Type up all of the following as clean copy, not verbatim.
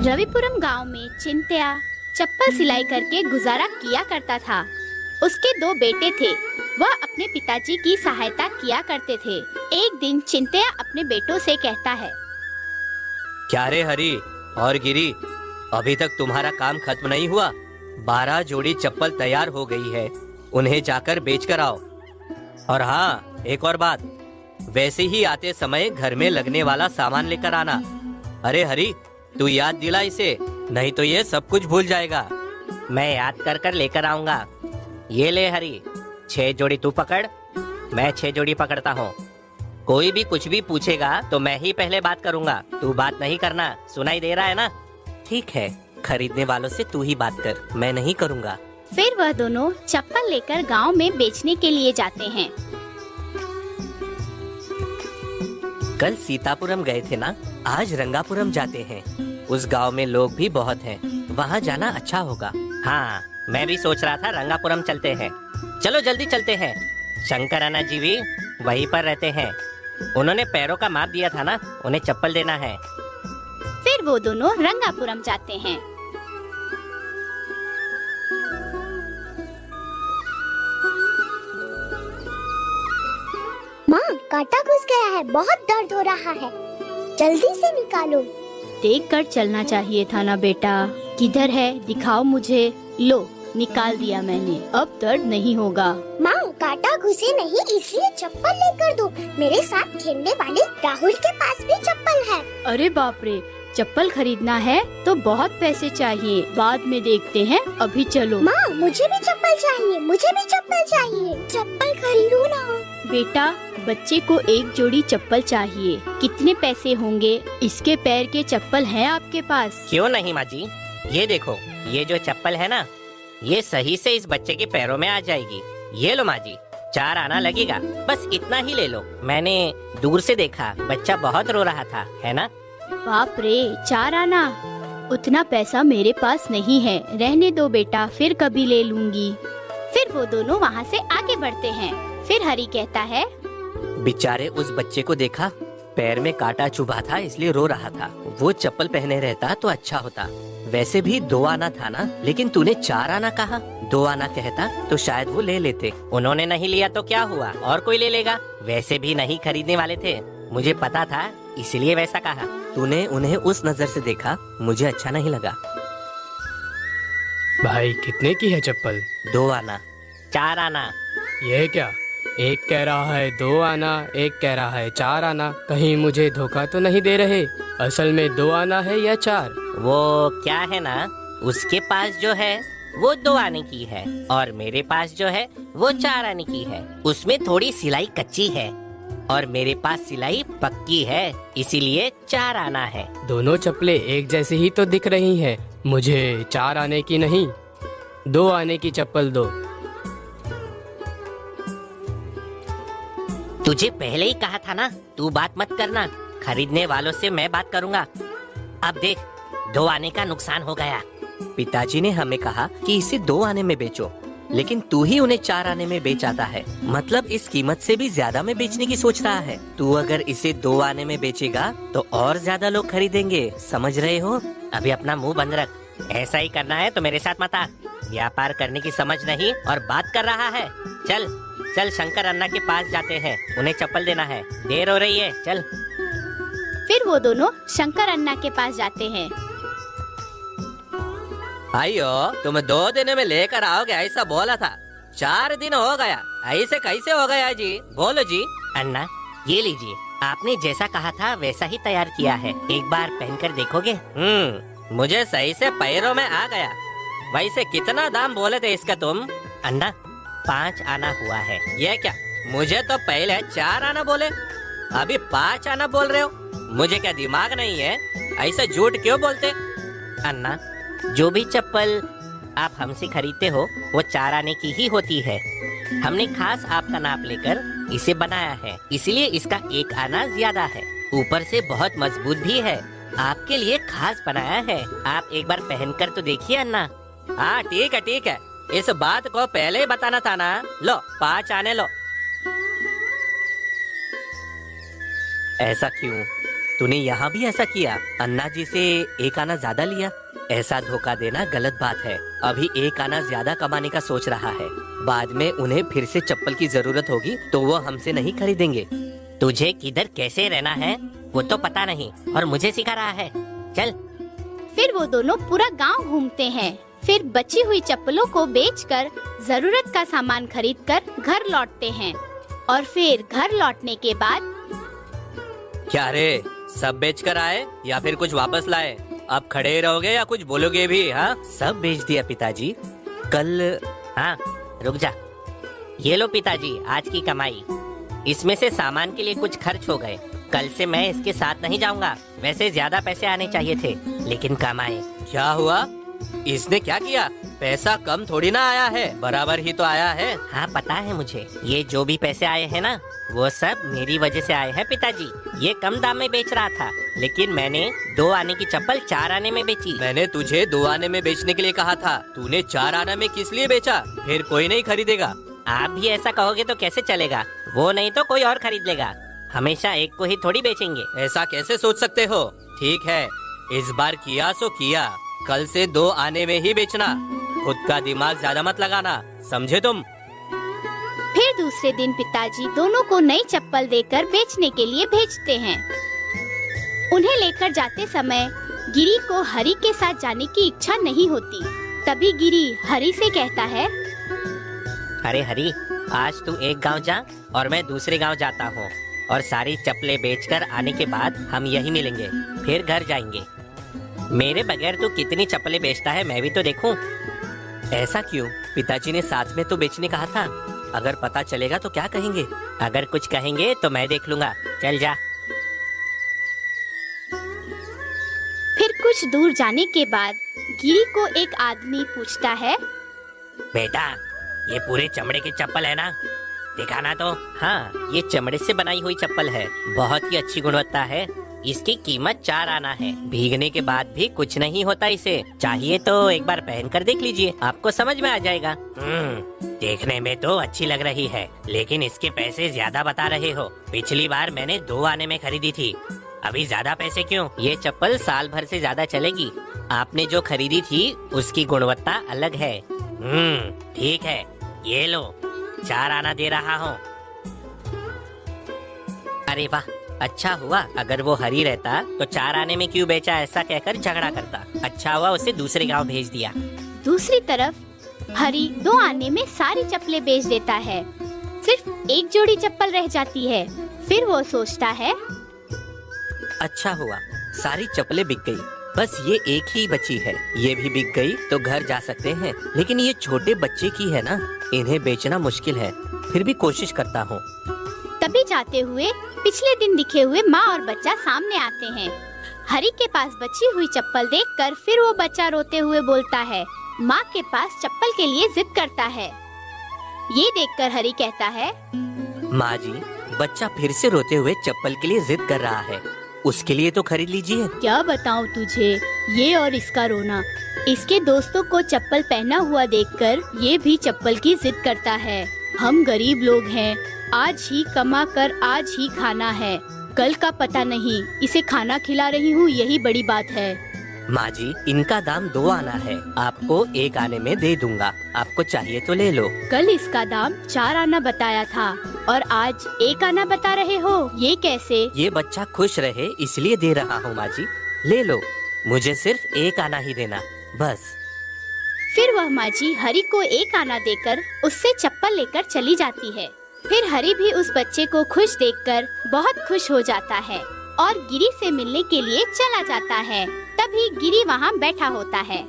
रविपुरम गांव में चिंत्या चप्पल सिलाई करके गुजारा किया करता था। उसके 2 बेटे थे। वह अपने पिताजी की सहायता किया करते थे। एक दिन चिंत्या अपने बेटों से कहता है, क्या रे हरी और गिरी, अभी तक तुम्हारा काम खत्म नहीं हुआ? 12 जोड़ी चप्पल तैयार हो गई है, उन्हें जाकर बेच कर आओ। और हाँ, एक और बात, वैसे ही आते समय घर में लगने वाला सामान लेकर आना। अरे हरी, तू याद दिला इसे, नहीं तो ये सब कुछ भूल जाएगा। मैं याद कर कर लेकर आऊंगा। ये ले हरी, 6 जोड़ी तू पकड़, मैं 6 जोड़ी पकड़ता हूँ। कोई भी कुछ भी पूछेगा तो मैं ही पहले बात करूंगा, तू बात नहीं करना। सुनाई दे रहा है ना? ठीक है, खरीदने वालों से तू ही बात कर, मैं नहीं करूंगा। फिर वह दोनों चप्पल लेकर गांव में बेचने के लिए जाते हैं। कल सीतापुरम गए थे ना, आज रंगापुरम जाते हैं। उस गांव में लोग भी बहुत हैं, वहाँ जाना अच्छा होगा। हाँ, मैं भी सोच रहा था रंगापुरम चलते हैं। चलो जल्दी चलते हैं। शंकर अन्ना जी भी वहीं पर रहते हैं। उन्होंने पैरों का माप दिया था ना, उन्हें चप्पल देना है। फिर वो दोनों रंगापुरम जाते हैं। माँ, कांटा घुस गया है, बहुत दर्द हो रहा है, जल्दी से निकालो। देख कर चलना चाहिए था ना बेटा। किधर है, दिखाओ मुझे। लो, निकाल दिया मैंने, अब दर्द नहीं होगा। माँ, कांटा घुसे नहीं इसलिए चप्पल लेकर दो। मेरे साथ खेलने वाले राहुल के पास भी चप्पल है। अरे बाप रे, चप्पल खरीदना है तो बहुत पैसे चाहिए, बाद में देखते हैं, अभी चलो। माँ, मुझे भी चप्पल चाहिए, मुझे भी चप्पल चाहिए, चप्पल खरीदो ना। बेटा, बच्चे को 1 जोड़ी चप्पल चाहिए, कितने पैसे होंगे? इसके पैर के चप्पल हैं आपके पास? क्यों नहीं माँ जी, ये देखो, ये जो चप्पल है ना, ये सही से इस बच्चे के पैरों में आ जाएगी। ये लो माँ जी, 4 आना लगेगा, बस इतना ही ले लो। मैंने दूर से देखा, बच्चा बहुत रो रहा था, है ना? बाप रे, 4 आना, उतना पैसा मेरे पास नहीं है। रहने दो बेटा, फिर कभी ले लूंगी। फिर वो दोनों वहाँ से आगे बढ़ते हैं। फिर हरी कहता है, बेचारे उस बच्चे को देखा, पैर में कांटा चुभा था इसलिए रो रहा था। वो चप्पल पहने रहता तो अच्छा होता। वैसे भी 2 आना था ना, लेकिन तूने 4 आना कहा। 2 आना कहता तो शायद वो ले लेते। उन्होंने नहीं लिया तो क्या हुआ, और कोई ले लेगा। वैसे भी नहीं खरीदने वाले थे, मुझे पता था, इसलिए वैसा कहा। तूने उन्हें उस नजर से देखा, मुझे अच्छा नहीं लगा। भाई, कितने की है चप्पल? 2 आना। 4 आना। ये क्या, एक कह रहा है 2 आना, एक कह रहा है 4 आना। कहीं मुझे धोखा तो नहीं दे रहे? असल में 2 आना है या 4? वो क्या है ना, उसके पास जो है वो 2 आने की है, और मेरे पास जो है वो 4 आने की है। उसमें थोड़ी सिलाई कच्ची है और मेरे पास सिलाई पक्की है, इसीलिए 4 आना है। दोनों चप्पलें एक जैसी ही तो दिख रही हैं। मुझे 4 आने की नहीं, 2 आने की चप्पल दो। तुझे पहले ही कहा था ना, तू बात मत करना, खरीदने वालों से मैं बात करूंगा। अब देख, 2 आने का नुकसान हो गया। पिताजी ने हमें कहा कि इसे 2 आने में बेचो, लेकिन तू ही उन्हें 4 आने में बेच आता है। मतलब इस कीमत से भी ज्यादा में बेचने की सोच रहा है। तू अगर इसे 2 आने में बेचेगा तो और ज्यादा लोग खरीदेंगे, समझ रहे हो? अभी अपना मुंह बंद रख। ऐसा ही करना है तो मेरे साथ मत आ। व्यापार करने की समझ नहीं और बात कर रहा है। चल चल, शंकर अन्ना के पास जाते हैं, उन्हें चप्पल देना है, देर हो रही है, चल। फिर वो दोनों शंकर अन्ना के पास जाते हैं। आइयो, तुम 2 दिन में लेकर आओगे ऐसा बोला था, 4 दिन हो गया, ऐसे कैसे हो गया जी? बोलो जी। अन्ना, ये लीजिए, आपने जैसा कहा था वैसा ही तैयार किया है, एक बार पहनकर देखोगे? मुझे सही से पैरों में आ गया। वैसे कितना दाम बोले थे इसका तुम? अन्ना, 5 आना हुआ है। ये क्या, मुझे तो पहले 4 आना बोले, अभी 5 आना बोल रहे हो? मुझे क्या दिमाग नहीं है? ऐसा झूठ क्यों बोलते? अन्ना, जो भी चप्पल आप हमसे खरीदते हो वो 4 आने की ही होती है। हमने खास आपका नाप लेकर इसे बनाया है, इसलिए इसका 1 आना ज्यादा है। ऊपर से बहुत मजबूत भी है, आपके लिए खास बनाया है। आप एक बार पहनकर तो देखिए अन्ना। हाँ ठीक है ठीक है, इस बात को पहले ही बताना था ना। लो 5 आने लो। ऐसा क्यों? तूने यहाँ भी ऐसा किया? अन्ना जी से एक आना ज्यादा लिया? ऐसा धोखा देना गलत बात है। अभी एक आना ज्यादा कमाने का सोच रहा है, बाद में उन्हें फिर से चप्पल की जरूरत होगी तो वो हमसे नहीं खरीदेंगे। तुझे किधर कैसे रहना है वो तो पता नहीं, और मुझे सिखा रहा है। चल। फिर वो दोनों पूरा गांव घूमते हैं। फिर बची हुई चप्पलों को बेचकर जरूरत का सामान खरीदकर घर लौटते हैं। और फिर घर लौटने के बाद क्या रे, सब बेच कर आए या फिर कुछ वापस लाए? अब खड़े रहोगे या कुछ बोलोगे भी? हाँ, सब बेच दिया पिताजी। कल। हाँ, रुक जा। ये लो पिताजी, आज की कमाई। इसमें से सामान के लिए कुछ खर्च हो गए। कल से मैं इसके साथ नहीं जाऊंगा। वैसे ज्यादा पैसे आने चाहिए थे, लेकिन कम आए। क्या हुआ? इसने क्या किया? पैसा कम थोड़ी ना आया है, बराबर ही तो आया है। हाँ पता है मुझे। ये जो भी पैसे आए हैं ना, वो सब मेरी वजह से आए हैं पिताजी। ये कम दाम में बेच रहा था, लेकिन मैंने 2 आने की चप्पल 4 आने में बेची। मैंने तुझे 2 आने में बेचने के लिए कहा था, तूने 4 आने में किस लिए बेचा? फिर कोई नहीं खरीदेगा। आप भी ऐसा कहोगे तो कैसे चलेगा? वो नहीं तो कोई और खरीद लेगा। हमेशा एक को ही थोड़ी बेचेंगे। ऐसा कैसे सोच सकते हो? ठीक है, इस बार किया सो किया, कल से 2 आने में ही बेचना। खुद का दिमाग ज्यादा मत लगाना, समझे तुम? फिर दूसरे दिन पिताजी दोनों को नई चप्पल देकर बेचने के लिए भेजते हैं। उन्हें लेकर जाते समय गिरी को हरी के साथ जाने की इच्छा नहीं होती। तभी गिरी हरी से कहता है, अरे हरी, आज तू एक गांव जा और मैं दूसरे गांव जाता हूँ, और सारी चप्पलें बेचकर आने के बाद हम यही मिलेंगे, फिर घर जाएंगे। मेरे बगैर तू कितनी चप्पलें बेचता है मैं भी तो देखूं। ऐसा क्यों? पिताजी ने साथ में तो बेचने कहा था। अगर पता चलेगा तो क्या कहेंगे? अगर कुछ कहेंगे तो मैं देख लूंगा। चल जा। फिर कुछ दूर जाने के बाद गिरी को एक आदमी पूछता है, बेटा, ये पूरे चमड़े की चप्पल है ना? दिखाना तो। हाँ, ये चमड़े से बनाई हुई चप्पल है, बहुत ही अच्छी गुणवत्ता है। इसकी कीमत 4 आना है। भीगने के बाद भी कुछ नहीं होता इसे। चाहिए तो एक बार पहन कर देख लीजिए, आपको समझ में आ जाएगा। देखने में तो अच्छी लग रही है, लेकिन इसके पैसे ज्यादा बता रहे हो। पिछली बार मैंने 2 आने में खरीदी थी, अभी ज्यादा पैसे क्यों? ये चप्पल साल भर से ज्यादा चलेगी। आपने जो खरीदी थी उसकी गुणवत्ता अलग है। ठीक है, ये लो, 4 आना दे रहा हूँ। अरे वाह, अच्छा हुआ। अगर वो हरी रहता तो 4 आने में क्यों बेचा ऐसा कहकर झगड़ा करता। अच्छा हुआ उसे दूसरे गांव भेज दिया। दूसरी तरफ हरी 2 आने में सारी चप्पलें बेच देता है। सिर्फ एक जोड़ी चप्पल रह जाती है। फिर वो सोचता है, अच्छा हुआ, सारी चप्पलें बिक गई, बस ये एक ही बची है। ये भी बिक गई तो घर जा सकते हैं, लेकिन ये छोटे बच्चे की है ना, इन्हें बेचना मुश्किल है। फिर भी कोशिश करता हूँ। तभी जाते हुए पिछले दिन दिखे हुए माँ और बच्चा सामने आते हैं। हरी के पास बची हुई चप्पल देखकर फिर वो बच्चा रोते हुए बोलता है, माँ के पास चप्पल के लिए जिद करता है। ये देखकर हरी कहता है, माँ जी, बच्चा फिर से रोते हुए चप्पल के लिए जिद कर रहा है, उसके लिए तो खरीद लीजिए। क्या बताऊँ तुझे, ये और इसका रोना। इसके दोस्तों को चप्पल पहना हुआ देखकर ये भी चप्पल की जिद करता है। हम गरीब लोग हैं, आज ही कमा कर आज ही खाना है, कल का पता नहीं। इसे खाना खिला रही हूँ, यही बड़ी बात है। माँ जी, इनका दाम 2 आना है, आपको 1 आने में दे दूंगा, आपको चाहिए तो ले लो। कल इसका दाम 4 आना बताया था और आज 1 आना बता रहे हो, ये कैसे? ये बच्चा खुश रहे इसलिए दे रहा हूँ माँ जी, ले लो, मुझे सिर्फ 1 आना ही देना, बस। फिर वह माँ जी हरी को 1 आना देकर उससे चप्पल लेकर चली जाती है। फिर हरी भी उस बच्चे को खुश देखकर बहुत खुश हो जाता है और गिरी से मिलने के लिए चला जाता है। तभी गिरी वहाँ बैठा होता है।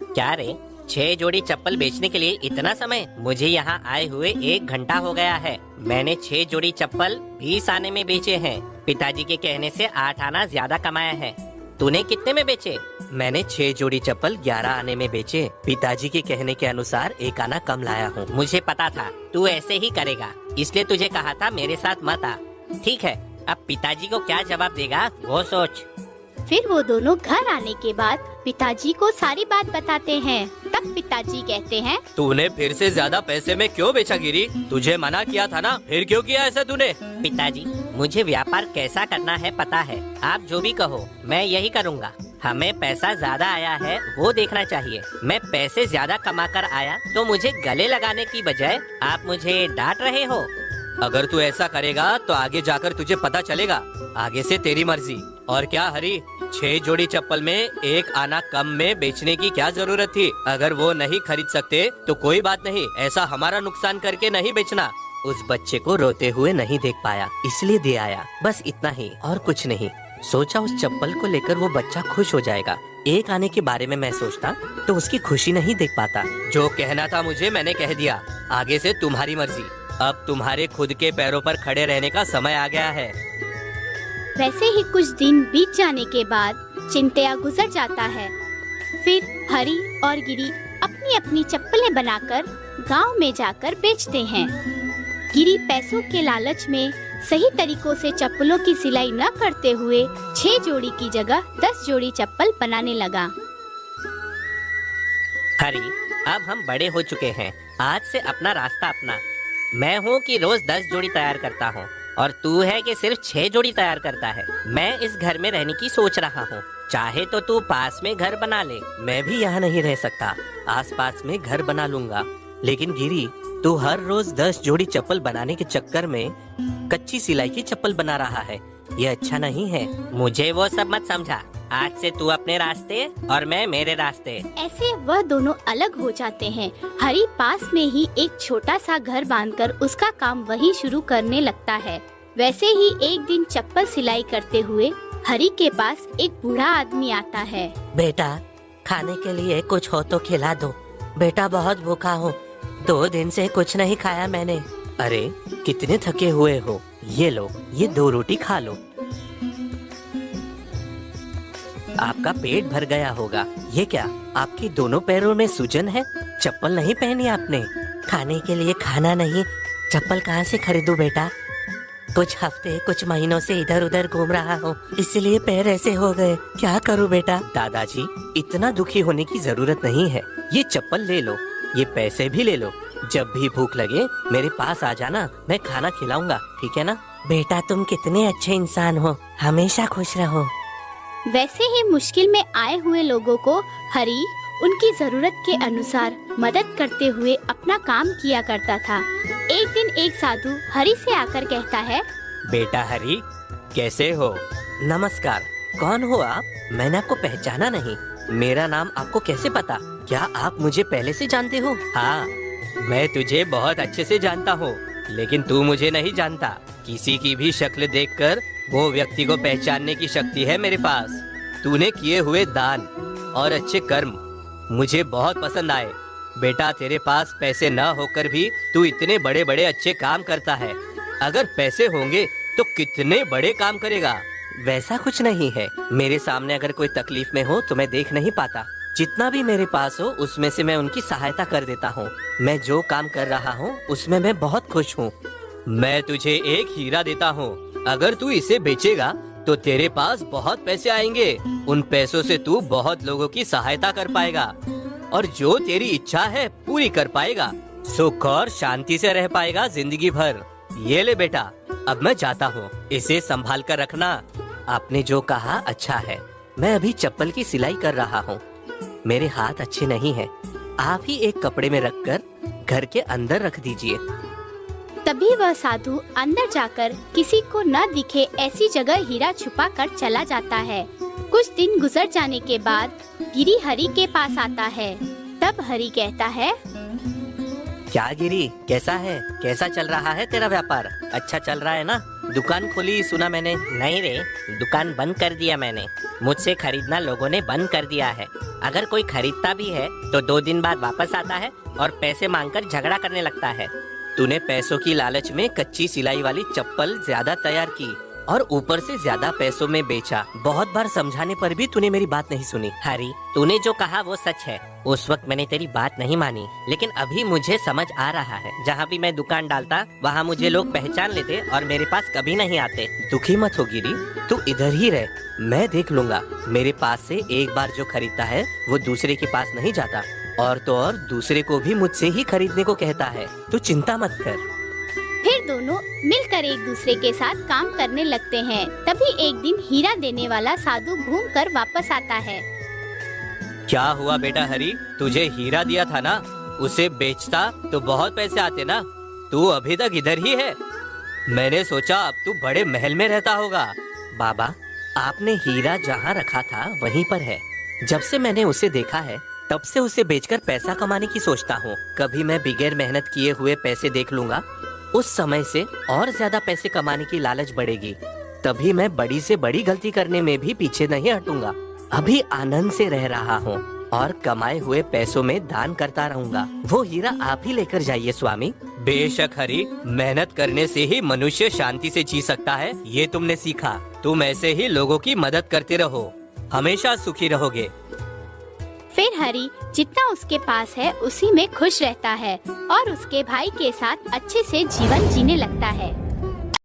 क्या रे, 6 जोड़ी चप्पल बेचने के लिए इतना समय? मुझे यहाँ आए हुए 1 घंटा हो गया है। मैंने 6 जोड़ी चप्पल 20 आने में बेचे हैं। पिताजी के कहने से 8 आना ज्यादा कमाया है। तूने कितने में बेचे? मैंने 6 जोड़ी चप्पल 11 आने में बेचे। पिताजी के कहने के अनुसार 1 आना कम लाया हूँ। मुझे पता था तू ऐसे ही करेगा, इसलिए तुझे कहा था मेरे साथ मत आ। ठीक है, अब पिताजी को क्या जवाब देगा वो सोच। फिर वो दोनों घर आने के बाद पिताजी को सारी बात बताते हैं। तब पिताजी कहते हैं, तूने फिर से ज्यादा पैसे में क्यों बेचा गिरी? तुझे मना किया था ना, फिर क्यों किया ऐसा तूने? पिताजी, मुझे व्यापार कैसा करना है पता है। आप जो भी कहो मैं यही करूँगा। हमें पैसा ज्यादा आया है वो देखना चाहिए। मैं पैसे ज्यादा कमा कर आया तो मुझे गले लगाने की बजाय आप मुझे डांट रहे हो। अगर तू ऐसा करेगा तो आगे जाकर तुझे पता चलेगा। आगे से तेरी मर्जी। और क्या हरी, 6 जोड़ी चप्पल में 1 आना कम में बेचने की क्या जरूरत थी? अगर वो नहीं खरीद सकते तो कोई बात नहीं, ऐसा हमारा नुकसान करके नहीं बेचना। उस बच्चे को रोते हुए नहीं देख पाया इसलिए दे आया, बस इतना ही और कुछ नहीं। सोचा उस चप्पल को लेकर वो बच्चा खुश हो जाएगा। 1 आने के बारे में मैं सोचता तो उसकी खुशी नहीं देख पाता। जो कहना था मुझे मैंने कह दिया, आगे से तुम्हारी मर्जी। अब तुम्हारे खुद के पैरों पर खड़े रहने का समय आ गया है। वैसे ही कुछ दिन बीत जाने के बाद चिंटैया गुजर जाता है। फिर हरी और गिरी अपनी अपनी चप्पलें बनाकर गांव में जाकर बेचते हैं। गिरी पैसों के लालच में सही तरीकों से चप्पलों की सिलाई न करते हुए 6 जोड़ी की जगह 10 जोड़ी चप्पल बनाने लगा। हरी, अब हम बड़े हो चुके हैं, आज से अपना रास्ता अपना। मैं हूँ कि रोज 10 जोड़ी तैयार करता हूँ और तू है कि सिर्फ 6 जोड़ी तैयार करता है। मैं इस घर में रहने की सोच रहा हूँ, चाहे तो तू पास में घर बना ले। मैं भी यहाँ नहीं रह सकता, आसपास में घर बना लूंगा। लेकिन गिरी, तू हर रोज 10 जोड़ी चप्पल बनाने के चक्कर में कच्ची सिलाई की चप्पल बना रहा है, ये अच्छा नहीं है। मुझे वो सब मत समझा, आज से तू अपने रास्ते और मैं मेरे रास्ते। ऐसे वह दोनों अलग हो जाते हैं। हरी पास में ही एक छोटा सा घर बांधकर उसका काम वहीं शुरू करने लगता है। वैसे ही एक दिन चप्पल सिलाई करते हुए हरी के पास एक बूढ़ा आदमी आता है। बेटा, खाने के लिए कुछ हो तो खिला दो। बेटा बहुत भूखा हूँ, 2 दिन से कुछ नहीं खाया मैंने। अरे कितने थके हुए हो, ये लो, ये 2 रोटी खा लो। आपका पेट भर गया होगा। ये क्या, आपकी दोनों पैरों में सूजन है? चप्पल नहीं पहनी आपने? खाने के लिए खाना नहीं, चप्पल कहाँ से खरीदूं बेटा? कुछ हफ्ते कुछ महीनों से इधर उधर घूम रहा हूँ, इसलिए पैर ऐसे हो गए। क्या करूँ बेटा? दादाजी, इतना दुखी होने की जरूरत नहीं है। ये चप्पल ले लो, ये पैसे भी ले लो। जब भी भूख लगे मेरे पास आ जाना, मैं खाना खिलाऊंगा, ठीक है ना? बेटा तुम कितने अच्छे इंसान हो, हमेशा खुश रहो। वैसे ही मुश्किल में आए हुए लोगों को हरी उनकी जरूरत के अनुसार मदद करते हुए अपना काम किया करता था। एक दिन एक साधु हरी से आकर कहता है, बेटा हरी, कैसे हो? नमस्कार, कौन हो आप? मैंने आपको पहचाना नहीं। मेरा नाम आपको कैसे पता? क्या आप मुझे पहले से जानते हो? हाँ, मैं तुझे बहुत अच्छे से जानता हूँ, लेकिन तू मुझे नहीं जानता। किसी की भी शक्ल देखकर वो व्यक्ति को पहचानने की शक्ति है मेरे पास। तूने किए हुए दान और अच्छे कर्म मुझे बहुत पसंद आए। बेटा, तेरे पास पैसे न होकर भी तू इतने बड़े बड़े अच्छे काम करता है। अगर पैसे होंगे तो कितने बड़े काम करेगा। वैसा कुछ नहीं है, मेरे सामने अगर कोई तकलीफ में हो तो मैं देख नहीं पाता। जितना भी मेरे पास हो उसमें से मैं उनकी सहायता कर देता हूँ। मैं जो काम कर रहा हूँ उसमें मैं बहुत खुश हूँ। मैं तुझे एक हीरा देता हूँ, अगर तू इसे बेचेगा तो तेरे पास बहुत पैसे आएंगे। उन पैसों से तू बहुत लोगों की सहायता कर पाएगा और जो तेरी इच्छा है पूरी कर पाएगा। सुख और शांति से रह पाएगा जिंदगी भर। ये ले बेटा, अब मैं जाता हूँ, इसे संभाल कर रखना। आपने जो कहा अच्छा है। मैं अभी चप्पल की सिलाई कर रहा हूँ, मेरे हाथ अच्छे नहीं हैं। आप ही एक कपड़े में रखकर घर के अंदर रख दीजिए। तभी वह साधु अंदर जाकर किसी को न दिखे ऐसी जगह हीरा छुपा कर चला जाता है। कुछ दिन गुजर जाने के बाद गिरी हरी के पास आता है। तब हरी कहता है, क्या गिरी, कैसा है? कैसा चल रहा है तेरा व्यापार? अच्छा चल रहा है ना? दुकान खोली सुना मैंने। नहीं रे, दुकान बंद कर दिया मैंने। मुझसे खरीदना लोगों ने बंद कर दिया है। अगर कोई खरीदता भी है तो 2 दिन बाद वापस आता है और पैसे मांगकर झगड़ा करने लगता है। तूने पैसों की लालच में कच्ची सिलाई वाली चप्पल ज्यादा तैयार की और ऊपर से ज्यादा पैसों में बेचा। बहुत बार समझाने पर भी तूने मेरी बात नहीं सुनी। हरी, तूने जो कहा वो सच है। उस वक्त मैंने तेरी बात नहीं मानी, लेकिन अभी मुझे समझ आ रहा है। जहाँ भी मैं दुकान डालता वहाँ मुझे लोग पहचान लेते और मेरे पास कभी नहीं आते। दुखी मत हो गिरी, तू इधर ही रह, मैं देख लूंगा। मेरे पास से एक बार जो खरीदता है वो दूसरे के पास नहीं जाता, और तो और दूसरे को भी मुझसे ही खरीदने को कहता है। तू चिंता मत कर। फिर वे दोनों मिलकर एक दूसरे के साथ काम करने लगते हैं। तभी एक दिन हीरा देने वाला साधु घूमकर वापस आता है। क्या हुआ बेटा हरी, तुझे हीरा दिया था ना, उसे बेचता तो बहुत पैसे आते ना। तू अभी तक इधर ही है। मैंने सोचा अब तू बड़े महल में रहता होगा। बाबा, आपने हीरा जहाँ रखा था वहीं पर है। जब से मैंने उसे देखा है तब से उसे बेचकर पैसा कमाने की सोचता हूँ। कभी मैं बिगैर मेहनत किए हुए पैसे देख लूंगा, उस समय से और ज्यादा पैसे कमाने की लालच बढ़ेगी। तभी मैं बड़ी से बड़ी गलती करने में भी पीछे नहीं हटूंगा। अभी आनंद से रह रहा हूँ और कमाए हुए पैसों में दान करता रहूंगा। वो हीरा आप ही लेकर जाइए स्वामी। बेशक हरी, मेहनत करने से ही मनुष्य शांति से जी सकता है, ये तुमने सीखा। तुम ऐसे ही लोगों की मदद करते रहो, हमेशा सुखी रहोगे। फिर हरी जितना उसके पास है उसी में खुश रहता है और उसके भाई के साथ अच्छे से जीवन जीने लगता है।